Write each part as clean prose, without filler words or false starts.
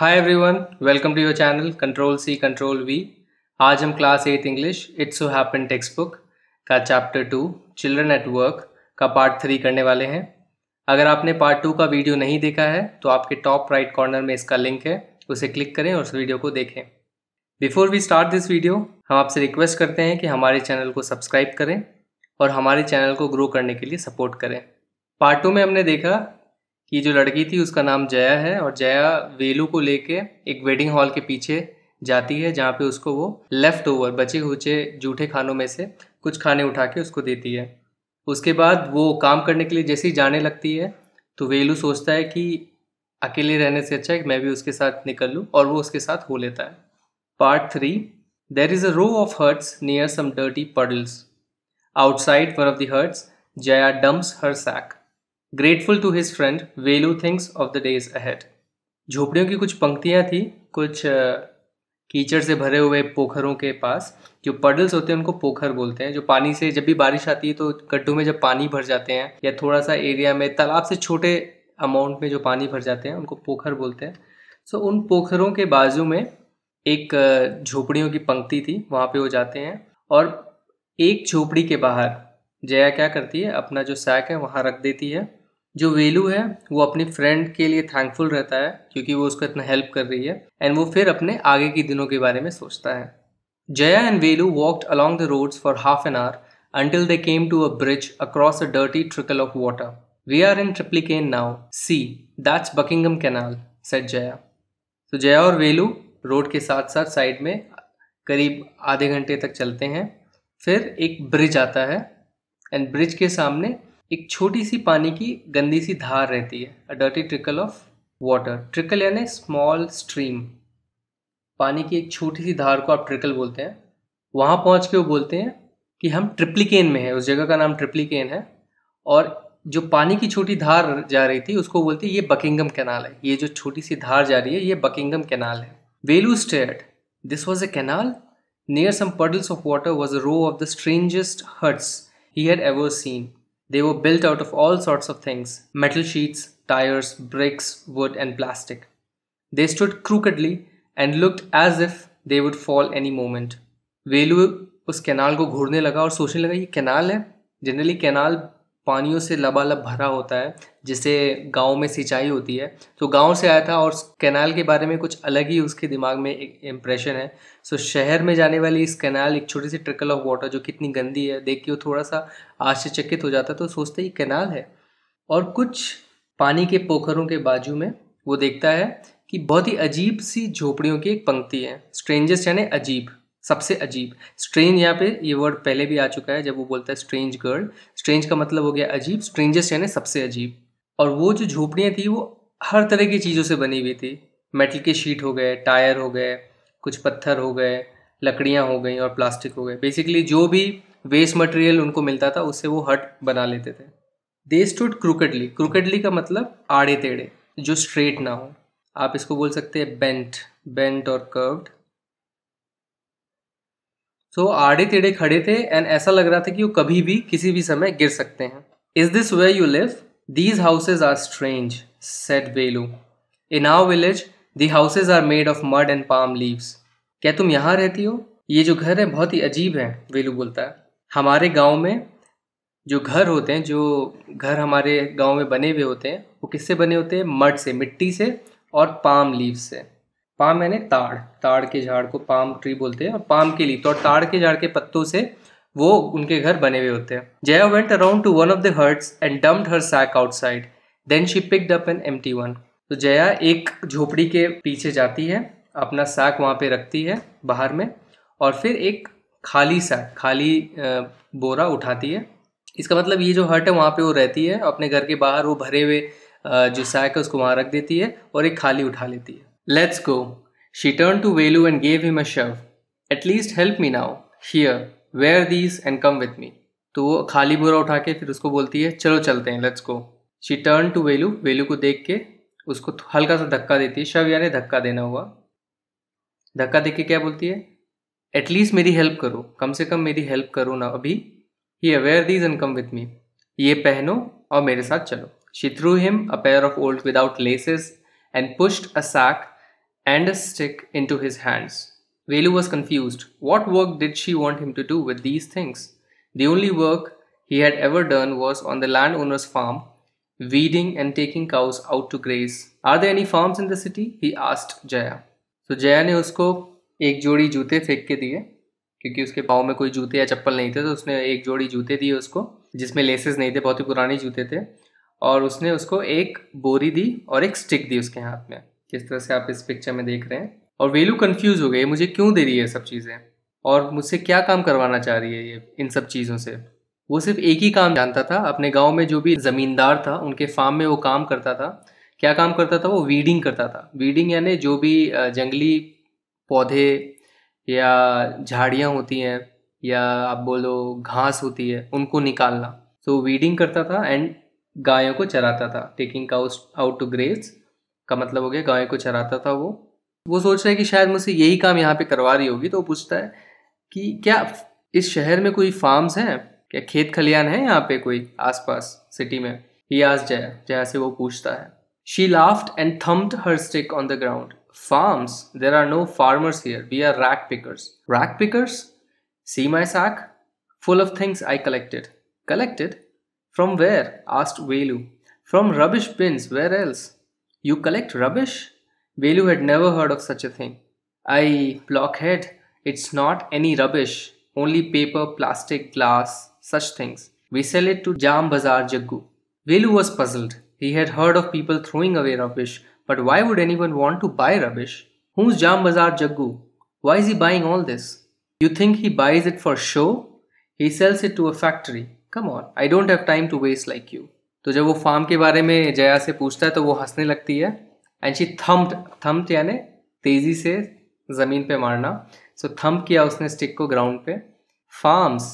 Hi everyone, welcome to your channel control C control V. आज हम class 8 English it's so happen text book का chapter 2 children at work का part 3 करने वाले हैं। अगर आपने पार्ट 2 का वीडियो नहीं देखा है तो आपके टॉप राइट कॉर्नर में इसका लिंक है, उसे क्लिक करें और उस वीडियो को देखें। Before we start this video, हम आपसे रिक्वेस्ट करते हैं कि हमारे चैनल को सब्सक्राइब करें और हमारे चैनल को ग्रो करने के लिए सपोर्ट करें। पार्ट 2 में हमने देखा कि जो लड़की थी उसका नाम जया है और जया वेलू को लेके एक वेडिंग हॉल के पीछे जाती है, जहाँ पे उसको वो लेफ्ट ओवर बचे खुचे जूठे खानों में से कुछ खाने उठा के उसको देती है। उसके बाद वो काम करने के लिए जैसे ही जाने लगती है तो वेलू सोचता है कि अकेले रहने से अच्छा है कि मैं भी उसके साथ निकल लूँ, और वो उसके साथ हो लेता है। Part 3। There is a row of huts near some dirty puddles. Outside one of the huts, Jaya dumps her sack. Grateful to his friend, Velu thinks of the days ahead. झोपड़ियों की कुछ पंक्तियां थी, कुछ कीचड़ से भरे हुए पोखरों के पास। जो पडल्स होते हैं उनको पोखर बोलते हैं। जो पानी से, जब भी बारिश आती है तो गड्ढों में जब पानी भर जाते हैं या थोड़ा सा एरिया में तालाब से छोटे अमाउंट में जो पानी भर जाते हैं उनको पोखर बोलते हैं। सो उन पोखरों के बाजू में एक झोपड़ियों की पंक्ति थी, वहाँ पे वो जाते हैं और एक झोपड़ी के बाहर जया क्या करती है, अपना जो सैक है वहाँ रख देती है। जो वेलू है वो अपनी फ्रेंड के लिए थैंकफुल रहता है क्योंकि वो उसको इतना हेल्प कर रही है, एंड वो फिर अपने आगे के दिनों के बारे में सोचता है। Jaya and Velu walked along the roads for half an hour until they came to a bridge across a dirty trickle of water. We are in Triplicane now. See, that's Buckingham Canal, said Jaya. तो जया और वेलू road के साथ साथ side में करीब आधे घंटे तक चलते हैं। फिर एक ब्रिज आता है एंड ब्रिज के सामने एक छोटी सी पानी की गंदी सी धार रहती है, a dirty trickle of water. Trickle यानी स्मॉल स्ट्रीम, पानी की एक छोटी सी धार को आप ट्रिकल बोलते हैं। वहाँ पहुँच के वो बोलते हैं कि हम ट्रिप्लिकेन में है, उस जगह का नाम ट्रिप्लिकेन है, और जो पानी की छोटी धार जा रही थी उसको बोलते हैं ये बकिंगम कैनाल है। ये जो छोटी सी धार जा रही है ये बकिंगम कैनाल है। Velu stared, this was a canal? Near some puddles of water was a row of the strangest huts he had ever seen. They were built out of all sorts of things: metal sheets, tires, bricks, wood, and plastic. They stood crookedly and looked as if they would fall any moment. वेलू उस canal को घूरने लगा और सोचने लगा ये canal है। Generally canal पानियों से लबालब भरा होता है, जिससे गांव में सिंचाई होती है। तो गांव से आया था और कैनाल के बारे में कुछ अलग ही उसके दिमाग में एक इम्प्रेशन है। सो शहर में जाने वाली इस कैनाल, एक छोटी सी ट्रिकल ऑफ वाटर जो कितनी गंदी है, देख के वो थोड़ा सा आश्चर्यचकित हो जाता, तो सोचते ही कैनाल है। और कुछ पानी के पोखरों के बाजू में वो देखता है कि बहुत ही अजीब सी झोपड़ियों की एक पंक्ति है। स्ट्रेंजेस्ट यानी अजीब, सबसे अजीब। स्ट्रेंज यहाँ पे ये वर्ड पहले भी आ चुका है जब वो बोलता है स्ट्रेंज गर्ल। स्ट्रेंज का मतलब हो गया अजीब, स्ट्रेंजेस्ट यानी सबसे अजीब। और वो जो झोपड़ियाँ थी वो हर तरह की चीज़ों से बनी हुई थी। मेटल के शीट हो गए, टायर हो गए, कुछ पत्थर हो गए, लकड़ियाँ हो गई और प्लास्टिक हो गए। बेसिकली जो भी वेस्ट मटेरियल उनको मिलता था उससे वो हट बना लेते थे। दे स्टूड क्रूकेडली, क्रूकेडली का मतलब आड़े टेढ़े, जो स्ट्रेट ना हो। आप इसको बोल सकते हैं बेंट, बेंट और कर्व्ड। सो आड़े टेढ़े खड़े थे एंड ऐसा लग रहा था कि वो कभी भी किसी भी समय गिर सकते हैं। Is this where you live? These houses are strange, said Velu. In our village the houses are made of mud and palm leaves. क्या तुम यहाँ रहती हो? ये जो घर है बहुत ही अजीब है, वेलू बोलता है। हमारे गांव में जो घर होते हैं, जो घर हमारे गांव में बने हुए होते हैं, वो किससे बने होते हैं? मड से, मिट्टी से, और पाम लीव्स से। पाम यानी ताड़, ताड़ के झाड़ को पाम ट्री बोलते हैं, और पाम के लीफ, तो ताड़ के झाड़ के पत्तों से वो उनके घर बने हुए होते हैं। Jaya went around to one of the huts and dumped her sack outside, then she picked up an empty one. तो जया एक झोपड़ी के पीछे जाती है, अपना सैक वहाँ पे रखती है बाहर में, और फिर एक खाली सैक, खाली बोरा उठाती है। इसका मतलब ये जो हट है वहाँ पे वो रहती है, अपने घर के बाहर वो भरे हुए जो सैक है उसको वहाँ रख देती है और एक खाली उठा लेती है। Let's go. She turned to Velu and gave him a shove. At least help me now. Here, wear these and come with me. तो वो खाली बोरा उठा के फिर उसको बोलती है चलो चलते हैं, let's go. She turned to Velu. वेलू को देख के उसको हल्का सा धक्का देती है। शव यानी धक्का देना हुआ। धक्का देख के क्या बोलती है? एटलीस्ट मेरी हेल्प करो, कम से कम मेरी हेल्प करो ना अभी। Here, wear these and come with me. ये पहनो और मेरे साथ चलो। She threw him a pair of old without laces and pushed a sack and a stick into his hands. Velu was confused. What work did she want him to do with these things? The only work he had ever done was on the landowner's farm, weeding and taking cows out to graze. Are there any farms in the city? He asked Jaya. So Jaya ने उसको एक जोड़ी जूते फेंक के दिए, क्योंकि उसके पाँव में कोई जूते या चप्पल नहीं थे, तो उसने एक जोड़ी जूते दिए उसको जिसमें लेसेस नहीं थे, बहुत ही पुराने जूते थे, और उसने उसको एक बोरी दी और एक स्टिक दी उसके हाथ में, जिस तरह से आप इस पिक्चर में देख रहे हैं। और वेलू कंफ्यूज हो गई, मुझे क्यों दे रही है सब चीज़ें और मुझसे क्या काम करवाना चाह रही है ये इन सब चीज़ों से। वो सिर्फ एक ही काम जानता था, अपने गांव में जो भी ज़मींदार था उनके फार्म में वो काम करता था। क्या काम करता था? वो वीडिंग करता था। वीडिंग यानी जो भी जंगली पौधे या झाड़ियाँ होती हैं या आप बोलो घास होती है उनको निकालना। तो वीडिंग करता था एंड गायों को चराता था। Taking cows out to graze का मतलब हो गया गायों को चराता था। वो सोच रहा है कि शायद मुझसे यही काम यहाँ पे करवा रही होगी, तो वो पूछता है कि क्या इस शहर में कोई फार्म्स हैं, क्या खेत खलियान है यहाँ पे कोई आसपास सिटी में? ही आस्क्ड जया, जया से वो पूछता है। She laughed and thumped her stick on the ground. Farms? There are no farmers here. We are rag pickers. Rag pickers? See my sack? Full of things I collected. Collected? From where? Asked Velu. From rubbish bins. Where else? You collect rubbish? Velu had never heard of such a thing. Aye, blockhead. It's not any rubbish. Only paper, plastic, glass, such things. We sell it to Jam Bazaar Jaggu. Velu was puzzled. He had heard of people throwing away rubbish, but why would anyone want to buy rubbish? Who's Jam Bazaar Jaggu? Why is he buying all this? You think he buys it for show? He sells it to a factory. Come on, I don't have time to waste like you. तो जब वो farm के बारे में जया से पूछता है तो वो हंसने लगती है। एंड शी थम्प्ड यानी तेजी से ज़मीन पे मारना। सो थम्प किया उसने स्टिक को ग्राउंड पे। फार्म्स,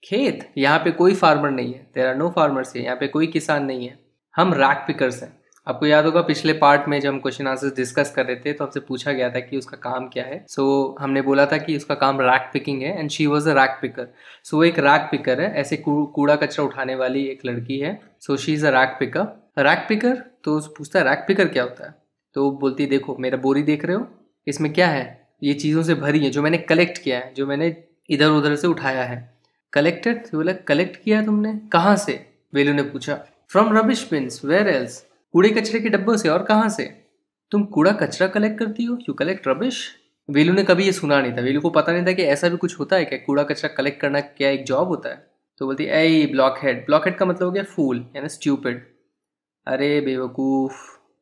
खेत, यहाँ पे कोई फार्मर नहीं है। देयर आर नो फार्मर्स है, यहाँ पे कोई किसान नहीं है। हम रैक पिकर्स हैं। आपको याद होगा पिछले पार्ट में जब हम क्वेश्चन आंसर्स डिस्कस कर रहे थे तो हमसे पूछा गया था कि उसका काम क्या है। सो हमने बोला था कि उसका काम रैक पिकिंग है and she was a rag picker. So वो एक रैक पिकर है, ऐसे कूड़ा कचरा उठाने वाली एक लड़की है। So she is a rag picker. Rack picker तो पूछता है रैक पिकर क्या होता है? तो बोलती है देखो मेरा बोरी देख रहे हो, इसमें क्या है? ये चीज़ों से भरी है जो मैंने कलेक्ट किया है, जो मैंने इधर उधर से उठाया है। कलेक्टेड? तो बोला कलेक्ट किया है तुमने, कहाँ से? वेलू ने पूछा। From rubbish bins, where else? कूड़े कचरे के डब्बों से, और कहाँ से? तुम कूड़ा कचरा कलेक्ट करती हो? You collect rubbish? वेलू ने कभी ये सुना नहीं था। वेलू को पता नहीं था कि ऐसा भी कुछ होता है क्या, कूड़ा कचरा कलेक्ट करना क्या एक जॉब होता है। तो बोलती है ए ब्लॉकहेड। ब्लॉकहेड का मतलब हो गया फूल यानी स्ट्यूपिड। अरे बेवकूफ़,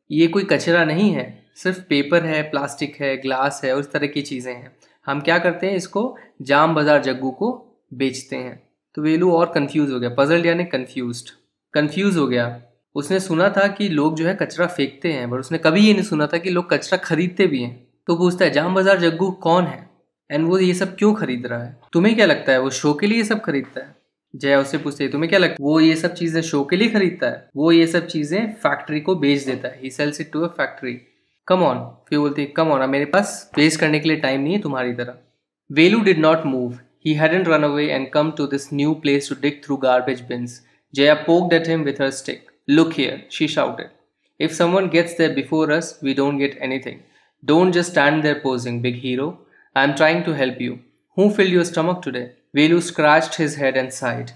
ये कोई कचरा नहीं है, सिर्फ पेपर है, प्लास्टिक है, ग्लास है और इस तरह की चीज़ें हैं। हम क्या करते हैं, इसको जाम बाज़ार जग्गू को बेचते हैं। तो वेलू और कंफ्यूज हो गया। पजल्ड यानी कंफ्यूज हो गया। उसने सुना था कि लोग जो है कचरा फेंकते हैं, पर उसने कभी ये नहीं सुना था कि लोग कचरा खरीदते भी हैं। तो पूछता है जाम बाज़ार जग्गू कौन है एंड वो ये सब क्यों खरीद रहा है? तुम्हें क्या लगता है वो शो के लिए ये सब खरीदता है? जया उससे पूछती है तुम्हें क्या लगता है वो ये सब चीज़ें शो के लिए खरीदता है? वो ये सब चीज़ें फैक्ट्री को बेच देता है। He sells it to a factory. Come on. फिर बोलती है कम ऑन, मेरे पास वेस्ट करने के लिए टाइम नहीं है तुम्हारी तरह। Velu did not move. He hadn't run away and come to this new place to dig through garbage bins. Jaya poked at him with her stick. Look here, she shouted. If someone gets there before us, we don't get anything. Don't just stand there posing, big hero. I'm trying to help you. Who filled your stomach today? Velu scratched his head and sighed.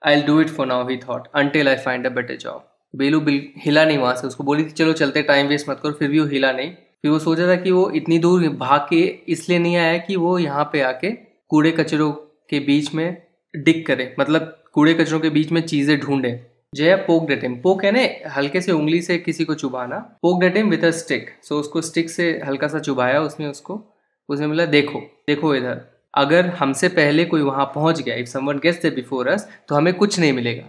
I'll do it for now, he thought, until I find a better job. वेलू हिला नहीं वहाँ से। उसको बोली थी चलो चलते, time waste मत करो, फिर भी वो हिला नहीं। फिर वो सोचा था कि वो इतनी दूर भाग के इसलिए नहीं आया कि वो यहाँ पे आके कूड़े कचरों के बीच में डिग करे, मतलब कूड़े कचरों के बीच में चीज़ें ढूंढे। Jaya poked at him. Poke है ना हल्के से उंगली से किसी को चुभाना। Poked at him with a stick. So उसको स्टिक से हल्का सा चुभाया उसने उसको। उसने बोला देखो देखो इधर, अगर हमसे पहले कोई वहाँ पहुँच गया, if someone gets there before us, तो हमें कुछ नहीं मिलेगा।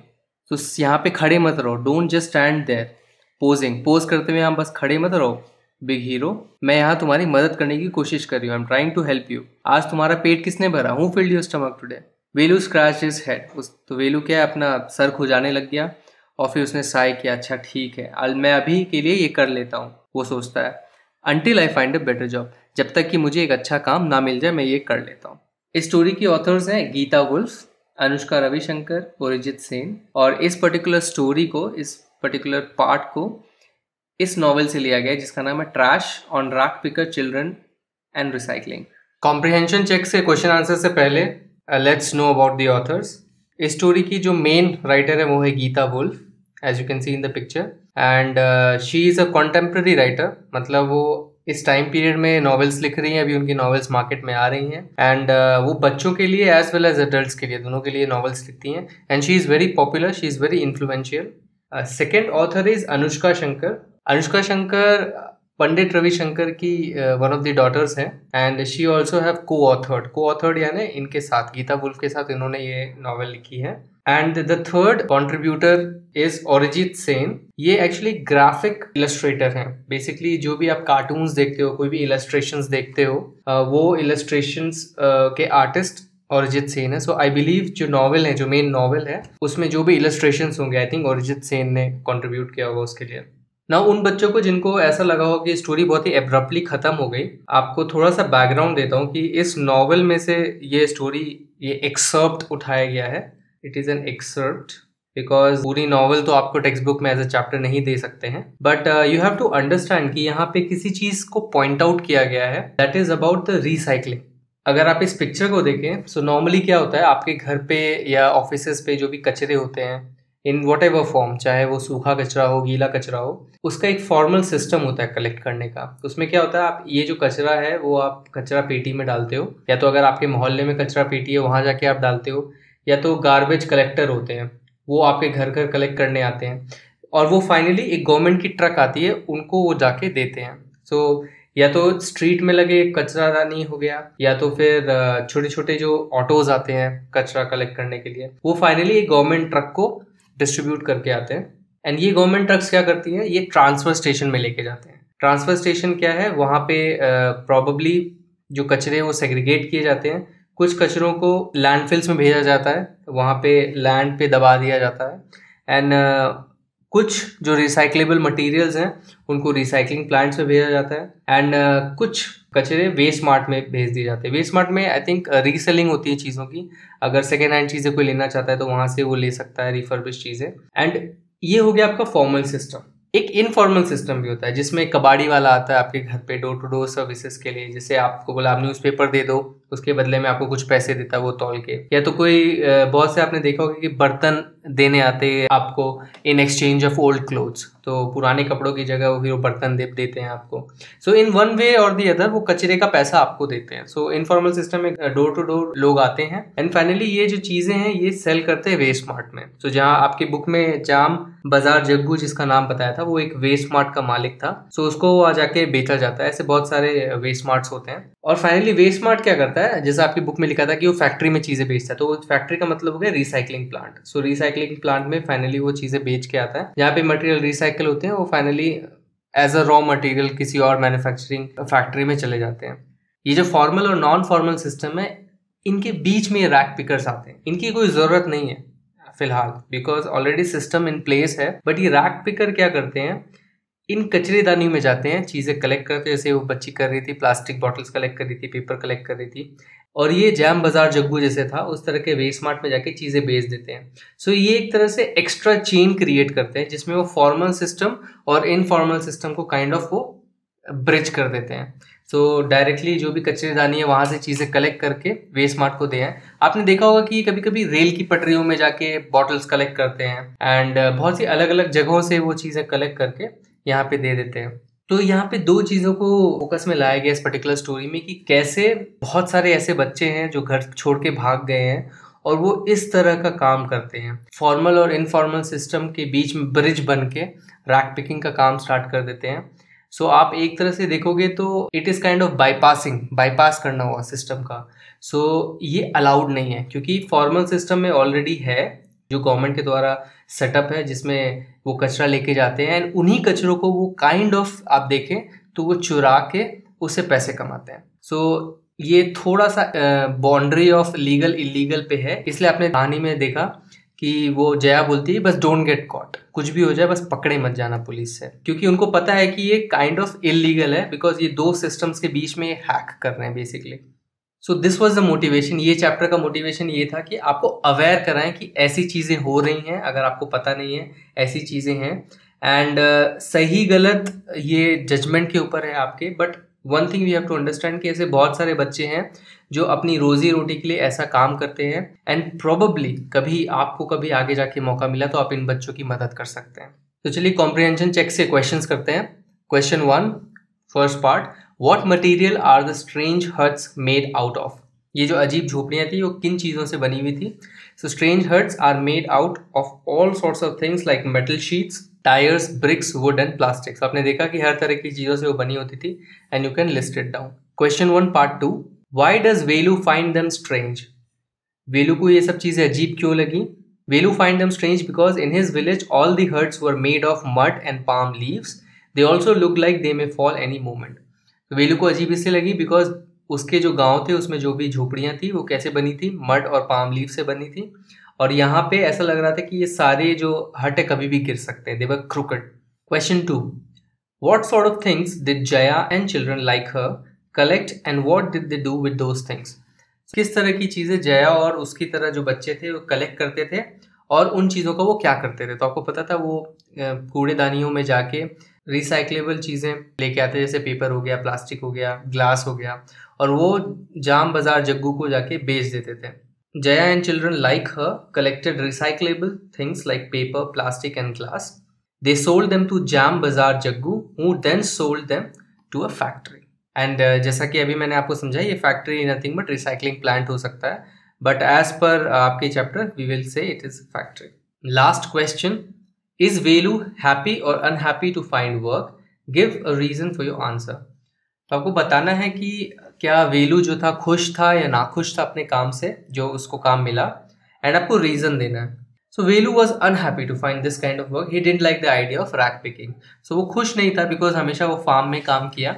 तो यहाँ पे खड़े मत रहो, don't just stand there posing. Pose करते हुए हम बस खड़े मत रहो बिग हीरो, मैं यहाँ तुम्हारी मदद करने की कोशिश कर रही हूँ। I am trying to help you. आज तुम्हारा पेट किसने भरा? Who filled your stomach today? Velu scratch his head. तो वेलू क्या अपना सर खुजाने लग गया और फिर उसने साय किया, अच्छा ठीक है मैं अभी के लिए ये कर लेता हूँ। वो सोचता है until I find a better job, जब तक कि मुझे एक अच्छा काम ना मिल जाए मैं ये कर लेता हूँ। इस स्टोरी की ऑथर्स हैं गीता वुल्फ, अनुष्का रविशंकर, अरिजीत सेन। और इस पर्टिकुलर स्टोरी को, इस पर्टिकुलर पार्ट को इस नॉवेल से लिया गया है जिसका नाम है trash on rag picker children and recycling. Comprehension check से क्वेश्चन आंसर से पहले let's know about the authors. इस स्टोरी की जो मेन राइटर है वो है Gita Wolf, as you can see in the picture, and she is a contemporary writer, मतलब वो इस टाइम पीरियड में नॉवेल्स लिख रही हैं, अभी उनकी नॉवेल्स मार्केट में आ रही हैं, एंड वो बच्चों के लिए एज वेल एज एडल्ट्स के लिए, दोनों के लिए नॉवेल्स लिखती हैं, and she is very popular, she is very influential. Second author is Anushka Shankar. Anushka Shankar Pandit Ravishankar की वन ऑफ द डॉटर्स हैं, and she also have co-authored यानी इनके साथ, गीता वुल्फ के साथ इन्होंने ये नॉवेल लिखी है। And the third contributor is Arijit Sen. ये एक्चुअली ग्राफिक इलस्ट्रेटर हैं। बेसिकली जो भी आप कार्टून्स देखते हो, कोई भी इलस्ट्रेशंस देखते हो, वो इलस्ट्रेशंस के आर्टिस्ट अरिजीत सेन है। सो आई बिलीव जो नॉवेल है, जो मेन नॉवेल है, उसमें जो भी इलस्ट्रेशंस होंगे, आई थिंक अरिजीत सेन ने कंट्रीब्यूट किया होगा उसके लिए। ना उन बच्चों को जिनको ऐसा लगा हो कि स्टोरी बहुत ही एब्रप्टली खत्म हो गई, आपको थोड़ा सा बैकग्राउंड देता हूँ कि इस नॉवेल में से ये स्टोरी, ये एक्सर्प्ट उठाया गया है। It is an excerpt because पूरी नॉवेल तो आपको टेक्स्ट बुक में एज अ चैप्टर नहीं दे सकते हैं, but you have to understand कि यहाँ पे किसी चीज़ को पॉइंट आउट किया गया है, that is about the recycling. अगर आप इस पिक्चर को देखें, सो नॉर्मली क्या होता है, आपके घर पे या ऑफिसेस पे जो भी कचरे होते हैं इन वॉट एवर फॉर्म, चाहे वो सूखा कचरा हो, गीला कचरा हो, उसका एक फॉर्मल सिस्टम होता है कलेक्ट करने का। उसमें क्या होता है, आप ये जो कचरा है वो आप कचरा पेटी में डालते हो, या तो अगर आपके मोहल्ले में कचरा पेटी है वहाँ जाके आप डालते हो, या तो गार्बेज कलेक्टर होते हैं वो आपके घर घर कलेक्ट करने आते हैं, और वो फाइनली एक गवर्नमेंट की ट्रक आती है, उनको वो जाके देते हैं। सो या तो स्ट्रीट में लगे कचरादानी हो गया, या तो फिर छोटे छोटे जो ऑटोज आते हैं कचरा कलेक्ट करने के लिए, वो फाइनली एक गवर्नमेंट ट्रक को डिस्ट्रीब्यूट करके आते हैं। एंड ये गवर्नमेंट ट्रक्स क्या करती है, ये ट्रांसफर स्टेशन में लेके जाते हैं। ट्रांसफर स्टेशन क्या है, वहाँ पे प्रॉबली जो कचरे वो सेग्रीगेट किए जाते हैं, कुछ कचरों को लैंडफिल्स में भेजा जाता है, वहाँ पे लैंड पे दबा दिया जाता है, एंड कुछ जो रिसाइक्लेबल मटेरियल्स हैं उनको रिसाइकलिंग प्लांट्स में भेजा जाता है, एंड कुछ कचरे वेस्ट मार्ट में भेज दिए जाते हैं। वेस्ट मार्ट में आई थिंक रीसेलिंग होती है चीज़ों की, अगर सेकेंड हैंड चीज़ें कोई लेना चाहता है तो वहाँ से वो ले सकता है रिफर्बिश चीज़ें। एंड ये हो गया आपका फॉर्मल सिस्टम। एक इनफॉर्मल सिस्टम भी होता है जिसमें कबाड़ी वाला आता है आपके घर पे डोर टू डोर सर्विसेज के लिए, जैसे आपको बोला आप न्यूज़पेपर दे दो, उसके बदले में आपको कुछ पैसे देता है वो तौल के, या तो कोई बहुत से आपने देखा होगा कि बर्तन देने आते हैं आपको in exchange of old clothes, तो पुराने कपड़ों की जगह वो फिर वो बर्तन देते हैं आपको। सो इन वन वे और दी अदर वो कचरे का पैसा आपको देते हैं। सो इनफॉर्मल सिस्टम में डोर टू डोर लोग आते हैं, एंड फाइनली ये जो चीज़ें हैं ये सेल करते हैं वेस्ट मार्ट में। सो जहाँ आपकी बुक में जाम बाजार जग्गू जिसका नाम बताया था, वो एक वेस्ट मार्ट का मालिक था, सो उसको वहाँ जाके बेचा जाता है। ऐसे बहुत सारे वेस्ट मार्ट्स होते हैं, और फाइनली वेस्ट मार्ट क्या करता है, जैसे आपकी बुक में लिखा था कि वो फैक्ट्री में चीज़ें बेचता है, तो फैक्ट्री का मतलब हो गया रिसाइकलिंग प्लांट। सो रिसाइकलिंग प्लांट में फाइनली वो चीज़ें बेच के आता है, जहाँ पे मटेरियल रिसाइकल होते हैं वो finally as a raw material किसी और मैन्युफैक्चरिंग फैक्ट्री में चले जाते हैं। ये जो फॉर्मल और नॉन फॉर्मल सिस्टम है, इनके बीच में रैक पिकर्स आते हैं। इनकी कोई ज़रूरत नहीं है फिलहाल, because already system in place है, बट ये रैक पिकर क्या करते हैं, इन कचरेदानी में जाते हैं, चीज़ें कलेक्ट करते हैं, जैसे वो बच्ची कर रही थी, प्लास्टिक बॉटल्स कलेक्ट कर रही थी, पेपर कलेक्ट कर रही थी, और ये जाम बाजार जग्गू जैसे था उस तरह के वेस्ट मार्ट में जाके चीज़ें बेच देते हैं। सो ये एक तरह से एक्स्ट्रा चेन क्रिएट करते हैं जिसमें वो फॉर्मल सिस्टम और इनफॉर्मल सिस्टम को काइंड ऑफ वो ब्रिज कर देते हैं। सो डायरेक्टली जो भी कचरेदानी है वहाँ से चीज़ें कलेक्ट करके वेस्ट मार्ट को दे हैं। आपने देखा होगा कि कभी कभी रेल की पटरियों में जाके बॉटल्स कलेक्ट करते हैं, एंड बहुत सी अलग अलग जगहों से वो चीज़ें कलेक्ट करके यहाँ पे दे देते हैं। तो यहाँ पे दो चीज़ों को फोकस में लाया गया इस पर्टिकुलर स्टोरी में, कि कैसे बहुत सारे ऐसे बच्चे हैं जो घर छोड़ के भाग गए हैं और वो इस तरह का काम करते हैं, फॉर्मल और इनफॉर्मल सिस्टम के बीच में ब्रिज बन के रैक पिकिंग का काम स्टार्ट कर देते हैं। सो आप एक तरह से देखोगे तो it is kind of bypass करना हुआ सिस्टम का। सो ये अलाउड नहीं है, क्योंकि फॉर्मल सिस्टम में ऑलरेडी है जो गवर्नमेंट के द्वारा सेटअप है, जिसमें वो कचरा लेके जाते हैं, एंड उन्हीं कचरों को वो काइंड ऑफ आप देखें तो वो चुरा के उससे पैसे कमाते हैं। सो ये थोड़ा सा बाउंड्री ऑफ लीगल इलीगल पे है, इसलिए आपने कहानी में देखा कि वो जया बोलती है बस डोंट गेट कॉट, कुछ भी हो जाए बस पकड़े मत जाना पुलिस से, क्योंकि उनको पता है कि ये काइंड ऑफ इलीगल है, बिकॉज ये दो सिस्टम्स के बीच में हैक कर रहे हैं basically. So this was the motivation. ये चैप्टर का मोटिवेशन ये था कि आपको अवेयर कराएं कि ऐसी चीज़ें हो रही हैं, अगर आपको पता नहीं है ऐसी चीज़ें हैं, एंड सही गलत ये जजमेंट के ऊपर है आपके, but one thing we have to understand कि ऐसे बहुत सारे बच्चे हैं जो अपनी रोजी रोटी के लिए ऐसा काम करते हैं, एंड प्रोबेबली कभी आपको कभी आगे जाके मौका मिला तो आप इन बच्चों की मदद कर सकते हैं। तो चलिए कॉम्प्रिहेंशन चेक से क्वेश्चंस करते हैं। Question 1, first part, what material are the strange huts made out of? ये जो अजीब झोपड़ियां थी वो किन चीज़ों से बनी हुई थी? So strange huts are made out of all sorts of things like metal sheets, tyres, bricks, wood and plastics. आपने देखा कि हर तरह की चीज़ों से वो बनी होती थी, and you can list it down. Question 1 part 2, why does Velu find them strange? Velu को ये सब चीज़ें अजीब क्यों लगी? Velu find them strange because in his village all the huts were made of mud and palm leaves, they also look like they may fall any moment. Velu को अजीब इसलिए लगी बिकॉज उसके जो गांव थे उसमें जो भी झोपड़ियां थी वो कैसे बनी थी? मड और पाम लीव से बनी थी, और यहाँ पे ऐसा लग रहा था कि ये सारे जो हट है कभी भी गिर सकते हैं, they were crooked. Question 2, what sort of things did Jaya and children like her collect and what did they do with those things? किस तरह की चीज़ें जया और उसकी तरह जो बच्चे थे वो कलेक्ट करते थे, और उन चीज़ों का वो क्या करते थे? तो आपको पता था वो कूड़ेदानियों में जाके रिसाइक्लेबल चीज़ें लेके आते, जैसे पेपर हो गया, प्लास्टिक हो गया, ग्लास हो गया, और वो जाम बाजार जग्गू को जाके बेच देते थे। Jaya and children like her collected recyclable things like paper, plastic and glass. They sold them to Jam Bazaar Jaggu, who then sold them to a factory. And जैसा कि अभी मैंने आपको समझाया, ये factory nothing but recycling plant हो सकता है, बट एज पर आपके chapter we will say it is factory. Last question, is Velu happy और unhappy to find work? Give a reason for your answer. तो आपको बताना है कि क्या वेलू जो था खुश था या नाखुश था अपने काम से, जो उसको काम मिला, एंड आपको रीजन देना है. So Velu was unhappy to find this kind of work. He didn't like the idea of rack picking. So वो खुश नहीं था बिकॉज हमेशा वो फार्म में काम किया,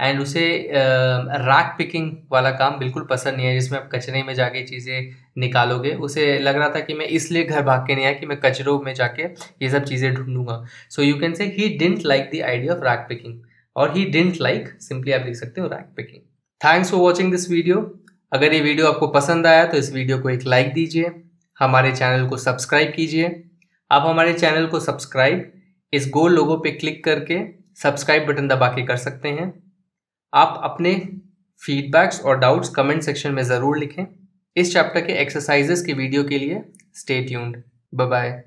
एंड उसे रैक पिकिंग वाला काम बिल्कुल पसंद नहीं है, जिसमें आप कचरे में जाके चीज़ें निकालोगे. उसे लग रहा था कि मैं इसलिए घर भाग के नहीं आया कि मैं कचरों में जाके ये सब चीज़ें ढूंढूंगा. So you can say he didn't like the idea of rag picking, और ही डिडंट लाइक, सिंपली आप लिख सकते हो, rag picking. Thanks for watching this video. अगर ये वीडियो आपको पसंद आया तो इस वीडियो को एक लाइक दीजिए, हमारे चैनल को सब्सक्राइब कीजिए. आप हमारे चैनल को सब्सक्राइब इस गोल लोगो पे क्लिक करके सब्सक्राइब बटन दबा के कर सकते हैं. आप अपने फीडबैक्स और डाउट्स कमेंट सेक्शन में ज़रूर लिखें. इस चैप्टर के एक्सरसाइजेस के वीडियो के लिए स्टे ट्यून्ड. Bye bye.